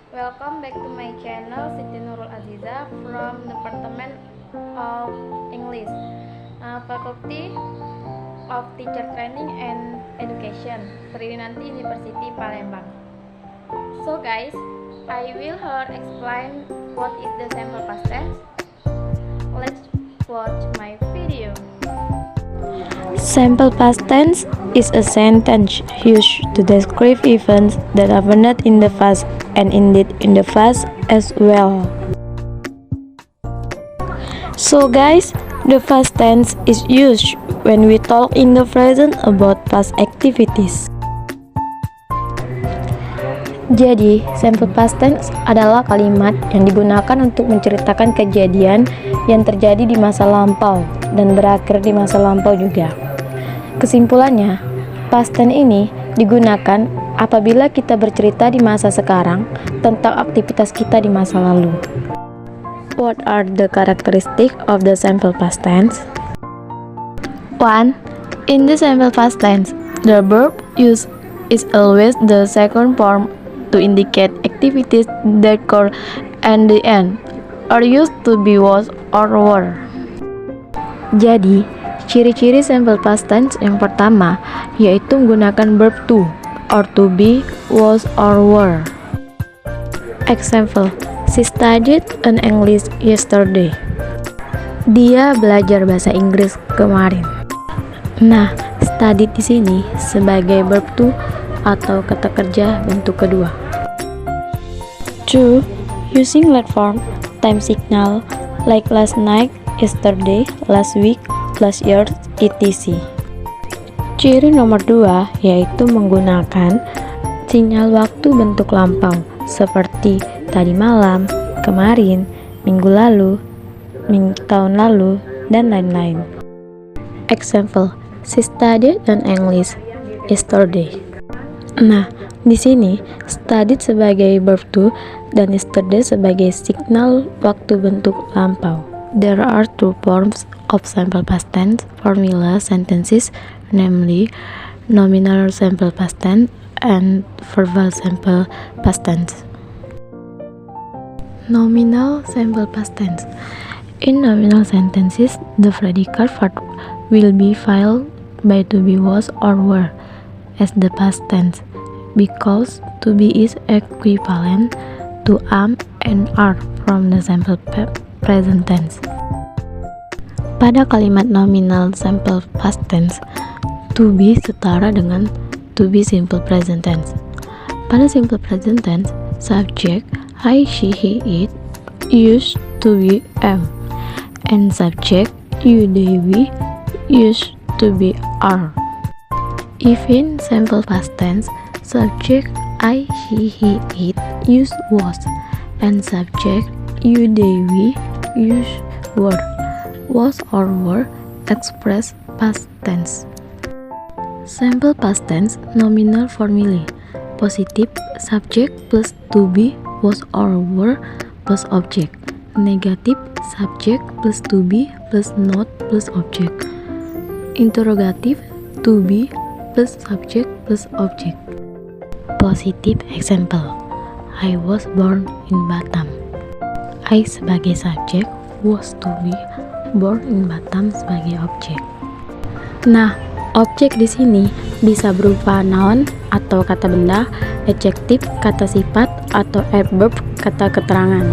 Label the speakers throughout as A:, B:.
A: Welcome back to my channel Siti Nurul Aziza from Department of English, Faculty of Teacher Training and Education, Trinity University Palembang. So guys, I will explain what is the simple past tense. Let's watch my video.
B: Simple past tense is a sentence used to describe events that happened in the past and indeed in the past as well. So guys, the past tense is used when we talk in the present about past activities. Jadi, simple past tense adalah kalimat yang digunakan untuk menceritakan kejadian yang terjadi di masa lampau dan berakhir di masa lampau juga. Kesimpulannya, past tense ini digunakan apabila kita bercerita di masa sekarang tentang aktivitas kita di masa lalu. What are the characteristics of the simple past tense? 1. In the simple past tense, the verb used is always the second form to indicate activities that occur at the end or used to be was or were. Jadi, ciri-ciri simple past tense yang pertama yaitu menggunakan verb to or to be, was or were. Example, she studied an English yesterday. Dia belajar bahasa Inggris kemarin. Nah, studied di sini sebagai verb to atau kata kerja bentuk kedua. 2. Using late form, time signal like last night, yesterday, last week, last year, etc. Ciri nomor 2 yaitu menggunakan sinyal waktu bentuk lampau seperti tadi malam, kemarin, minggu lalu, tahun lalu, dan lain-lain. Example, she studied an English yesterday. Nah, di sini studied sebagai verb to dan yesterday sebagai signal waktu bentuk lampau. There are two forms of simple past tense formula sentences, namely nominal simple past tense and verbal simple past tense. Nominal simple past tense. In nominal sentences, the predicate verb will be followed by to be, was, or were as the past tense, because to be is equivalent to am and are from the simple present tense. Pada kalimat nominal simple past tense, to be setara dengan to be simple present tense. Pada simple present tense, subject I, she, he, it used to be am, and subject you, they, we used to be are. If in simple past tense, subject I, she, he, it use was, and subject you, they, we use were. Was or were express past tense. Simple past tense nominal formulae: positive subject plus to be, was or were plus object. Negative subject plus to be plus not plus object. Interrogative to be plus subject plus object. Positive example, I was born in Batam. I sebagai subjek, was to be born in Batam sebagai objek. Nah, objek di sini bisa berupa noun atau kata benda, adjektif kata sifat, atau adverb kata keterangan.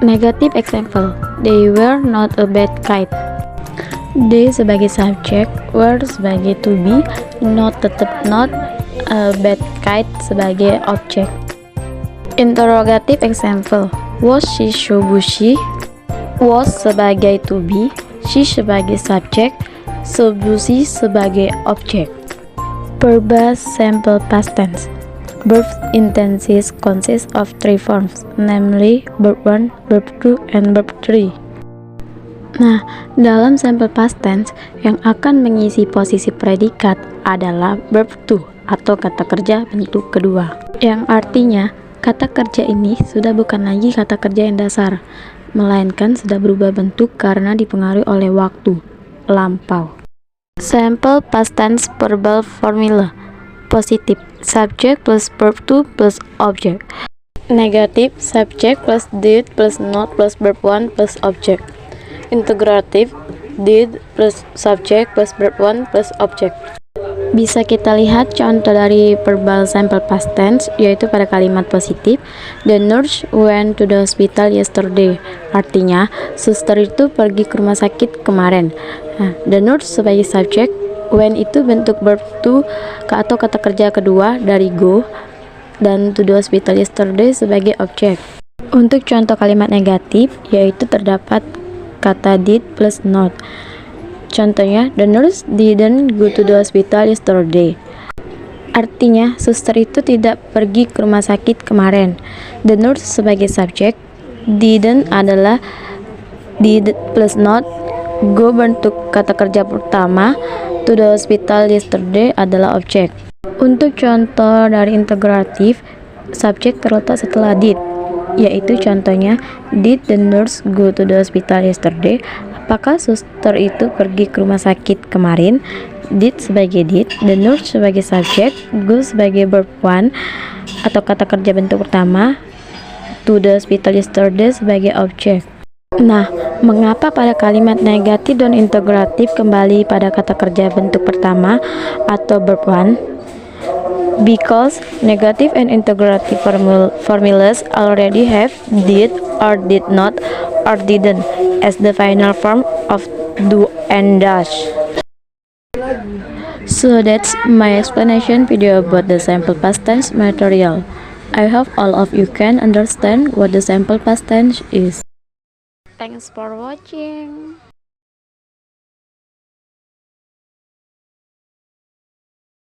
B: Negative example, they were not a bad kite. They sebagai subjek, were sebagai to be, not tetap not, a bad kite sebagai objek. Interrogative example, was she so busy? Was sebagai to be, she sebagai subjek, so busy sebagai objek. Verbal simple past tense. Verb intenses consist of three forms, namely verb 1, verb 2, and verb 3. Nah, dalam simple past tense yang akan mengisi posisi predikat adalah verb to atau kata kerja bentuk kedua, yang artinya kata kerja ini sudah bukan lagi kata kerja yang dasar, melainkan sudah berubah bentuk karena dipengaruhi oleh waktu, lampau. Simple past tense verbal formula: Positive, subject plus verb to plus object. Negative, subject plus did plus not plus verb 1 plus object. Integrative, did plus subject plus verb 1 plus object. Bisa kita lihat contoh dari verbal simple past tense, yaitu pada kalimat positif. The nurse went to the hospital yesterday. Artinya, suster itu pergi ke rumah sakit kemarin. Nah, the nurse sebagai subjek, went itu bentuk verb to atau kata kerja kedua dari go, dan to the hospital yesterday sebagai objek. Untuk contoh kalimat negatif, yaitu terdapat kata did plus not. Contohnya, the nurse didn't go to the hospital yesterday. Artinya, suster itu tidak pergi ke rumah sakit kemarin. The nurse sebagai subjek, didn't adalah did plus not, go bentuk kata kerja pertama, to the hospital yesterday adalah objek. Untuk contoh dari integratif, subjek terletak setelah did, yaitu contohnya, did the nurse go to the hospital yesterday? Apakah suster itu pergi ke rumah sakit kemarin? Did sebagai did, the nurse sebagai subjek, go sebagai verb 1 atau kata kerja bentuk pertama, to the hospital yesterday sebagai objek. Nah, mengapa pada kalimat negatif dan integratif kembali pada kata kerja bentuk pertama atau verb 1? Because negative and integrative formulas already have did or did not or didn't as the final form of do and does. So that's my explanation video about the simple past tense material. I hope all of you can understand what the simple past tense is.
A: Thanks for watching.